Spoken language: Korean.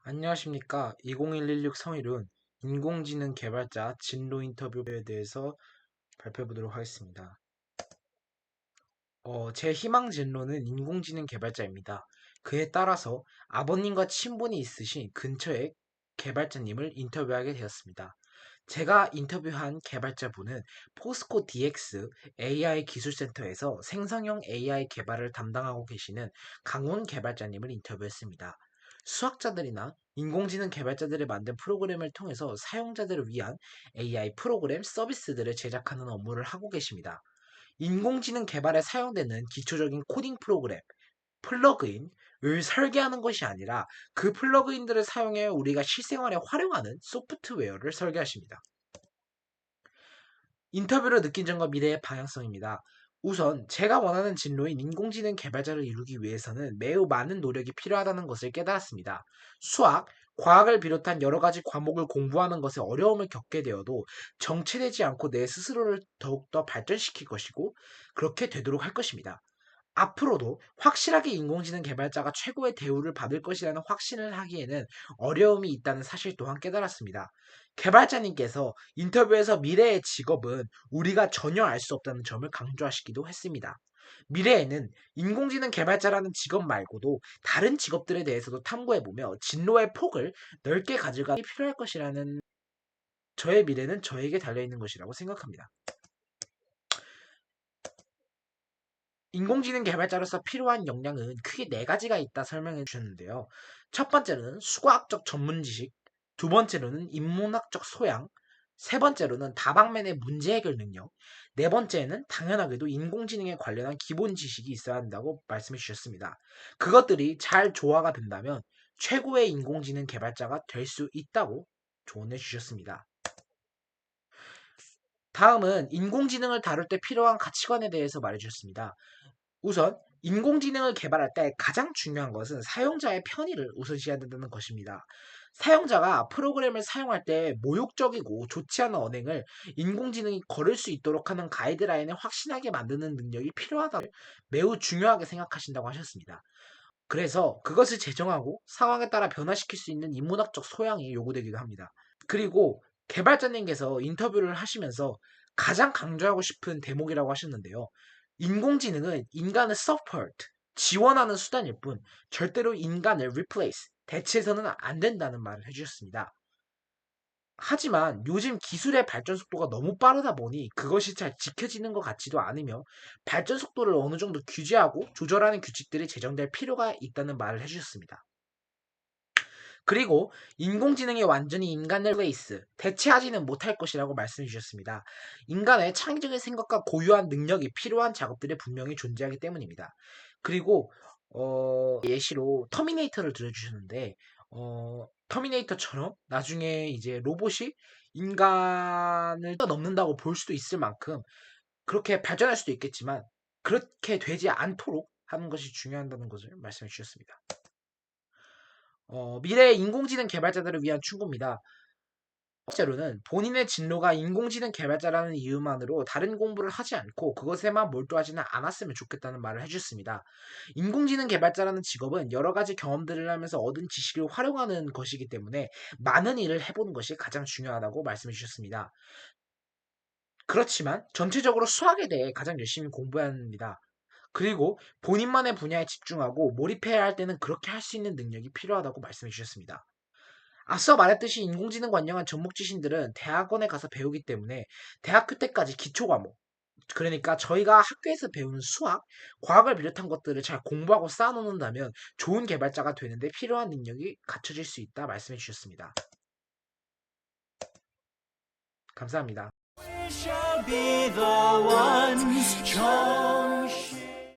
안녕하십니까. 20116 성일은 인공지능 개발자 진로 인터뷰에 대해서 발표해 보도록 하겠습니다. 제 희망 진로는 인공지능 개발자입니다. 그에 따라서 아버님과 친분이 있으신 근처의 개발자님을 인터뷰하게 되었습니다. 제가 인터뷰한 개발자분은 포스코 DX AI 기술센터에서 생성형 AI 개발을 담당하고 계시는 강훈 개발자님을 인터뷰했습니다. 수학자들이나 인공지능 개발자들이 만든 프로그램을 통해서 사용자들을 위한 AI 프로그램 서비스들을 제작하는 업무를 하고 계십니다. 인공지능 개발에 사용되는 기초적인 코딩 프로그램, 플러그인을 설계하는 것이 아니라 그 플러그인들을 사용해 우리가 실생활에 활용하는 소프트웨어를 설계하십니다. 인터뷰로 느낀 점과 미래의 방향성입니다. 우선 제가 원하는 진로인 인공지능 개발자를 이루기 위해서는 매우 많은 노력이 필요하다는 것을 깨달았습니다. 수학, 과학을 비롯한 여러 가지 과목을 공부하는 것에 어려움을 겪게 되어도 정체되지 않고 내 스스로를 더욱더 발전시킬 것이고 그렇게 되도록 할 것입니다. 앞으로도 확실하게 인공지능 개발자가 최고의 대우를 받을 것이라는 확신을 하기에는 어려움이 있다는 사실 또한 깨달았습니다. 개발자님께서 인터뷰에서 미래의 직업은 우리가 전혀 알 수 없다는 점을 강조하시기도 했습니다. 미래에는 인공지능 개발자라는 직업 말고도 다른 직업들에 대해서도 탐구해보며 진로의 폭을 넓게 가져가기 필요할 것이라는 저의 미래는 저에게 달려있는 것이라고 생각합니다. 인공지능 개발자로서 필요한 역량은 크게 네 가지가 있다 설명해 주셨는데요. 첫 번째로는 수과학적 전문 지식, 두 번째로는 인문학적 소양, 세 번째로는 다방면의 문제 해결 능력, 네 번째는 당연하게도 인공지능에 관련한 기본 지식이 있어야 한다고 말씀해 주셨습니다. 그것들이 잘 조화가 된다면 최고의 인공지능 개발자가 될 수 있다고 조언해 주셨습니다. 다음은 인공지능을 다룰 때 필요한 가치관에 대해서 말해 주셨습니다. 우선 인공지능을 개발할 때 가장 중요한 것은 사용자의 편의를 우선시해야 된다는 것입니다. 사용자가 프로그램을 사용할 때 모욕적이고 좋지 않은 언행을 인공지능이 걸을 수 있도록 하는 가이드라인을 확신하게 만드는 능력이 필요하다고 매우 중요하게 생각하신다고 하셨습니다. 그래서 그것을 제정하고 상황에 따라 변화시킬 수 있는 인문학적 소양이 요구되기도 합니다. 그리고 개발자님께서 인터뷰를 하시면서 가장 강조하고 싶은 대목이라고 하셨는데요. 인공지능은 인간을 support, 지원하는 수단일 뿐 절대로 인간을 replace, 대체해서는 안 된다는 말을 해주셨습니다. 하지만 요즘 기술의 발전 속도가 너무 빠르다 보니 그것이 잘 지켜지는 것 같지도 않으며 발전 속도를 어느 정도 규제하고 조절하는 규칙들이 제정될 필요가 있다는 말을 해주셨습니다. 그리고 인공지능이 완전히 인간을 레이스, 대체하지는 못할 것이라고 말씀해 주셨습니다. 인간의 창의적인 생각과 고유한 능력이 필요한 작업들이 분명히 존재하기 때문입니다. 그리고 예시로 터미네이터를 들어주셨는데 터미네이터처럼 나중에 이제 로봇이 인간을 뛰어넘는다고 볼 수도 있을 만큼 그렇게 발전할 수도 있겠지만 그렇게 되지 않도록 하는 것이 중요하다는 것을 말씀해 주셨습니다. 미래의 인공지능 개발자들을 위한 충고입니다. 번째로는 본인의 진로가 인공지능 개발자라는 이유만으로 다른 공부를 하지 않고 그것에만 몰두하지는 않았으면 좋겠다는 말을 해주셨습니다. 인공지능 개발자라는 직업은 여러 가지 경험들을 하면서 얻은 지식을 활용하는 것이기 때문에 많은 일을 해보는 것이 가장 중요하다고 말씀해 주셨습니다. 그렇지만 전체적으로 수학에 대해 가장 열심히 공부해야 합니다. 그리고 본인만의 분야에 집중하고 몰입해야 할 때는 그렇게 할 수 있는 능력이 필요하다고 말씀해 주셨습니다. 앞서 말했듯이 인공지능 관련한 전목 지식들은 대학원에 가서 배우기 때문에 대학교 때까지 기초 과목, 그러니까 저희가 학교에서 배우는 수학, 과학을 비롯한 것들을 잘 공부하고 쌓아놓는다면 좋은 개발자가 되는데 필요한 능력이 갖춰질 수 있다 말씀해 주셨습니다. 감사합니다. We shall be the ones shown.